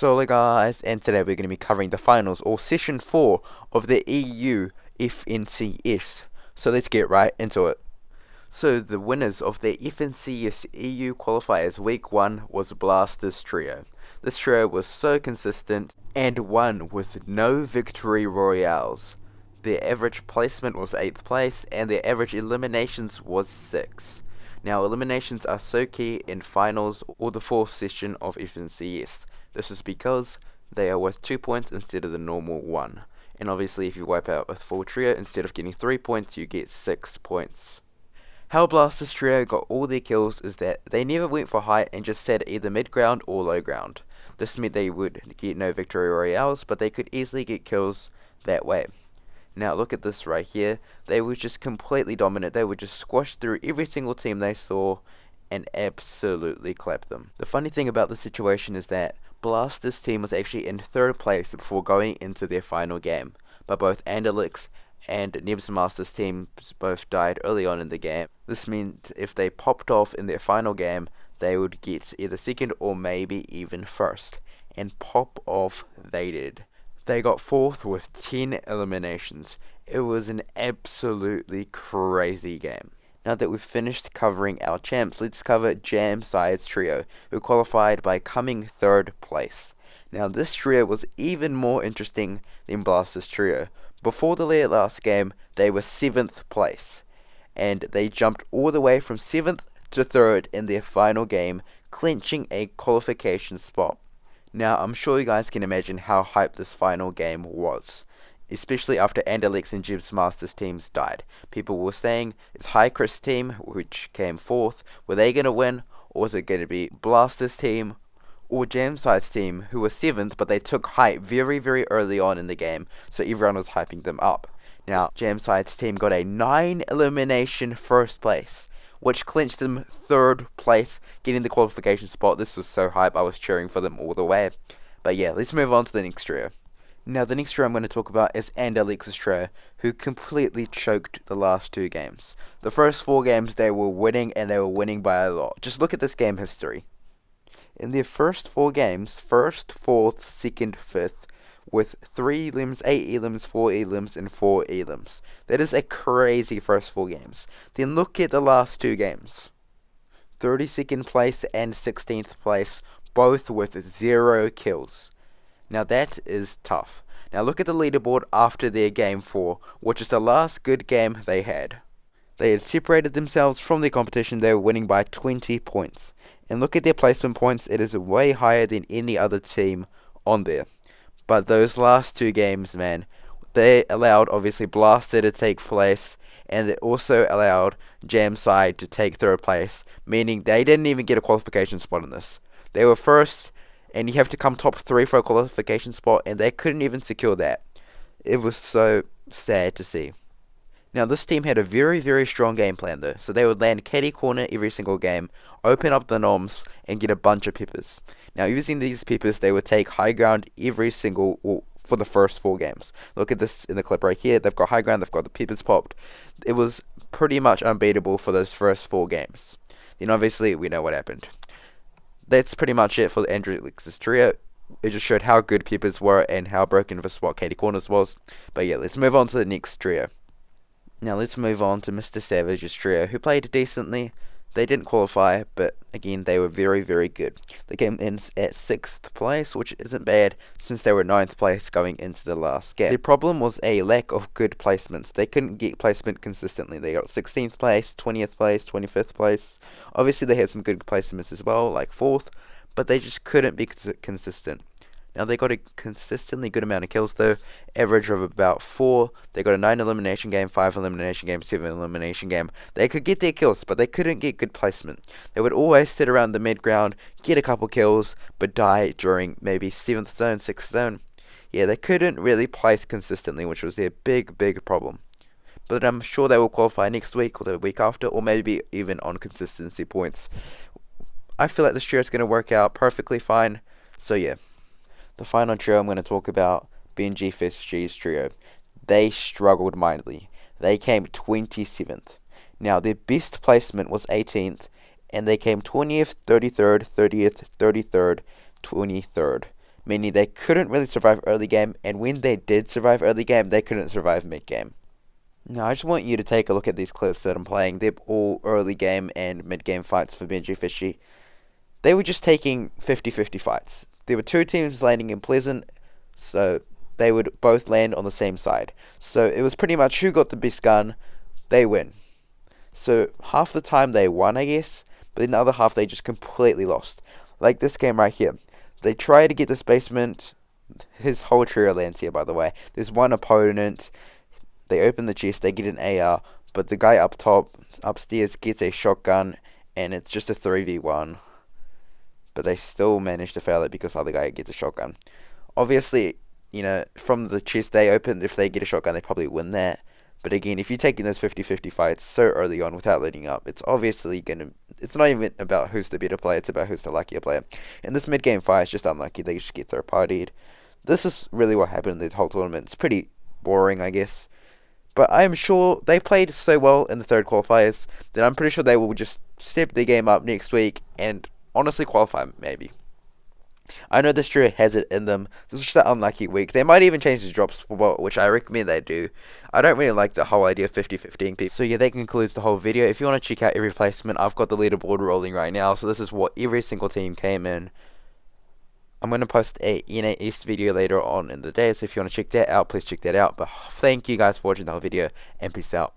So hello guys, and today we're going to be covering the finals, or session 4 of the EU FNCS. So let's get right into it. So the winners of the FNCS EU qualifiers week 1 was Blasters Trio. This trio was so consistent and won with no victory royales. Their average placement was 8th place and their average eliminations was 6. Now eliminations are so key in finals or the 4th session of FNCS. This is because they are worth 2 points instead of the normal 1. And obviously if you wipe out a full trio, instead of getting 3 points, you get 6 points. How Blasters Trio got all their kills is that they never went for height and just sat either mid ground or low ground. This meant they would get no victory royales, but they could easily get kills that way. Now look at this right here. They were just completely dominant. They would just squash through every single team they saw and absolutely clap them. The funny thing about the situation is that Blasters team was actually in 3rd place before going into their final game, but both Anderlecht's and JAMSIDE's teams both died early on in the game. This meant if they popped off in their final game, they would get either 2nd or maybe even 1st. And pop off they did. They got 4th with 10 eliminations. It was an absolutely crazy game. Now that we've finished covering our champs, let's cover JAMSIDE's trio, who qualified by coming 3rd place. Now this trio was even more interesting than Blasters trio. Before the last game, they were 7th place, and they jumped all the way from 7th to 3rd in their final game, clinching a qualification spot. Now I'm sure you guys can imagine how hyped this final game was, especially after Anderlecht's and JAMSIDE's teams died. People were saying, is High Chris team, which came 4th, were they going to win, or was it going to be Blasters team or JAMSIDE's team, who were 7th, but they took hype very, very early on in the game, so everyone was hyping them up. Now, JAMSIDE's team got a 9 elimination 1st place, which clinched them 3rd place, getting the qualification spot. This was so hype, I was cheering for them all the way. But yeah, let's move on to the next trio. Now, the next trio I'm going to talk about is Anderlecht's trio, who completely choked the last 2 games. The first 4 games they were winning, and they were winning by a lot. Just look at this game history. In their first 4 games, 1st, 4th, 2nd, 5th, with 3 elims, 8 elims, 4 elims, and 4 elims. That is a crazy first 4 games. Then look at the last 2 games. 32nd place and 16th place, both with 0 kills. Now that is tough. Now look at the leaderboard after their game 4, which is the last good game they had. They had separated themselves from the competition. They were winning by 20 points. And look at their placement points, it is way higher than any other team on there. But those last 2 games, man, they allowed, obviously, Blaster to take place, and it also allowed JAMSIDE to take 3rd place, meaning they didn't even get a qualification spot in this. They were 1st, and you have to come top 3 for a qualification spot, and they couldn't even secure that. It was so sad to see. Now this team had a very, very strong game plan though, so they would land caddy corner every single game, open up the noms, and get a bunch of peppers. Now using these peppers, they would take high ground every single, for the first 4 games. Look at this in the clip right here, they've got high ground, they've got the peppers popped. It was pretty much unbeatable for those first 4 games. Then obviously, we know what happened. That's pretty much it for the Anderlecht's trio. It just showed how good peppers were and how broken of a spot caddy corners was. But yeah, let's move on to the next trio. Now let's move on to Mr. Savage's trio, who played decently. They didn't qualify, but again, they were very, very good. They came in at 6th place, which isn't bad, since they were 9th place going into the last game. Their problem was a lack of good placements. They couldn't get placement consistently. They got 16th place, 20th place, 25th place. Obviously, they had some good placements as well, like 4th, but they just couldn't be consistent. Now they got a consistently good amount of kills though, average of about 4. They got a 9 elimination game, 5 elimination game, 7 elimination game. They could get their kills, but they couldn't get good placement. They would always sit around the mid ground, get a couple kills, but die during maybe 7th zone, 6th zone. Yeah, they couldn't really place consistently, which was their big, big problem. But I'm sure they will qualify next week or the week after, or maybe even on consistency points. I feel like this trio is going to work out perfectly fine, so yeah. The final trio I'm going to talk about, Benji Fish's trio. They struggled mightily. They came 27th. Now, their best placement was 18th, and they came 20th, 33rd, 30th, 33rd, 23rd. meaning they couldn't really survive early game, and when they did survive early game, they couldn't survive mid game. Now, I just want you to take a look at these clips that I'm playing. They're all early game and mid game fights for Benji Fishy. They were just taking 50-50 fights. There were two teams landing in Pleasant, so they would both land on the same side. So it was pretty much who got the best gun, they win. So half the time they won, I guess, but then the other half they just completely lost. Like this game right here. They try to get this basement. His whole trio lands here, by the way. There's one opponent. They open the chest, they get an AR, but the guy up top, upstairs, gets a shotgun, and it's just a 3v1. But they still manage to fail it because the other guy gets a shotgun. Obviously, from the chest they open, if they get a shotgun, they probably win that. But again, if you're taking those 50-50 fights so early on without letting up, it's obviously it's not even about who's the better player, it's about who's the luckier player. And this mid-game fight is just unlucky, they just get third-partied. This is really what happened in the whole tournament. It's pretty boring, I guess. But I am sure they played so well in the third qualifiers that I'm pretty sure they will just step their game up next week and honestly qualify, maybe. I know this trio has it in them. This is just an unlucky week. They might even change the drops, which I recommend they do. I don't really like the whole idea of 50-50 people. So yeah, that concludes the whole video. If you want to check out every placement, I've got the leaderboard rolling right now. So this is what every single team came in. I'm going to post a NA East video later on in the day. So if you want to check that out, please check that out. But thank you guys for watching the whole video, and peace out.